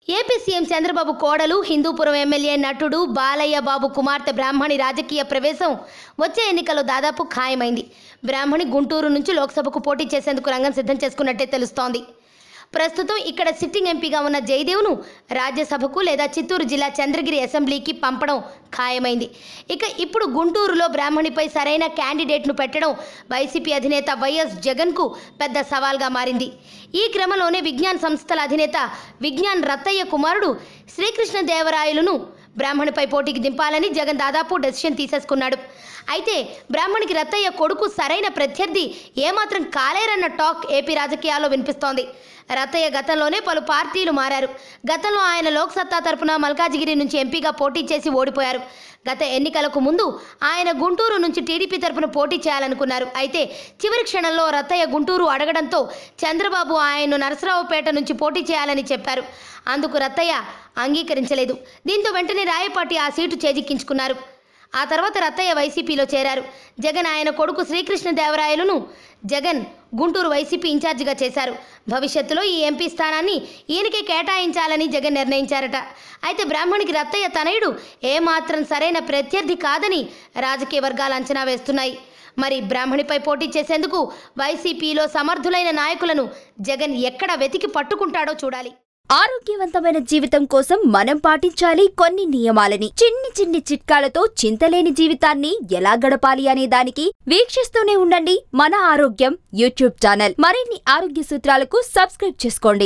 AP CM Chandrababu కోడలు Hindupuram MLA నటుడు బాలయ్య బాబు కుమార్తె బ్రాహ్మణి రాజకీయ ప్రవేశం వచ్చే ఎన్నికల్లో దాదాపు ఖాయమైంది. బ్రాహ్మణి గుంటూరు నుంచి లోక్సభకు పోటీ చేసేందుకు రంగం సిద్ధం చేసుకున్నట్టే తెలుస్తోంది. ప్రస్తుతం ఇక్కడ సిట్టింగ్ ఎంపీగా ఉన్న జయదేవ్ను రాజ్యసభకు లేదా చిత్తూరు జిల్లా చంద్రగిరి అసెంబ్లీకి పంపడం ఖాయమైంది. ఇప్పుడు గుంటూరులో బ్రాహ్మణిపై సరైన క్యాండిడేట్ను పెట్టడం వైసీపీ అధినేత వైఎస్ జగన్కు పెద్ద సవాల్గా మారింది. ఈ క్రమంలోనే విజ్ఞాన్ సంస్థల అధినేత విజ్ఞాన్ రత్తయ్య కుమారుడు శ్రీకృష్ణదేవరాయలును బ్రాహ్మణిపై పోటీకి దింపాలని జగన్ దాదాపు డెసిషన్ తీసేసుకున్నాడు. అయితే బ్రాహ్మణికి రత్తయ్య కొడుకు సరైన ప్రత్యర్థి ఏమాత్రం కాలేరన్న టాక్ ఏపీ రాజకీయాల్లో వినిపిస్తోంది. రత్తయ్య గతంలోనే పలు పార్టీలు మారారు. గతంలో ఆయన లోక్సత్తా తరపున మల్కాజిగిరి నుంచి ఎంపీగా పోటీ చేసి ఓడిపోయారు. గత ఎన్నికలకు ముందు ఆయన గుంటూరు నుంచి టీడీపీ తరపున పోటీ చేయాలనుకున్నారు. అయితే చివరి క్షణంలో రత్తయ్య గుంటూరు అడగడంతో చంద్రబాబు ఆయన్ను నరసరావుపేట నుంచి పోటీ చేయాలని చెప్పారు. అందుకు రత్తయ్య అంగీకరించలేదు. దీంతో వెంటనే రాయపాటి ఆ సీటు చేజిక్కించుకున్నారు. ఆ తర్వాత రత్తయ్య వైసీపీలో చేరారు. జగన్ ఆయన కొడుకు శ్రీకృష్ణదేవరాయలును జగన్ గుంటూరు వైసీపీ ఇన్ఛార్జిగా చేశారు. భవిష్యత్తులో ఈ ఎంపీ స్థానాన్ని ఈయనకే కేటాయించాలని జగన్ నిర్ణయించారట. అయితే బ్రాహ్మణికి రత్తయ్య తనయుడు ఏమాత్రం సరైన ప్రత్యర్థి కాదని రాజకీయ వర్గాలు అంచనా వేస్తున్నాయి. మరి బ్రాహ్మణిపై పోటీ చేసేందుకు వైసీపీలో సమర్థులైన నాయకులను జగన్ ఎక్కడ వెతికి పట్టుకుంటాడో చూడాలి. ఆరోగ్యవంతమైన జీవితం కోసం మనం పాటించాలి కొన్ని నియమాలని. చిన్ని చిన్ని చిట్కాలతో చింతలేని జీవితాన్ని ఎలా గడపాలి అనే దానికి వీక్షిస్తూనే ఉండండి మన ఆరోగ్యం యూట్యూబ్ ఛానల్. మరిన్ని ఆరోగ్య సూత్రాలకు సబ్స్క్రైబ్ చేసుకోండి.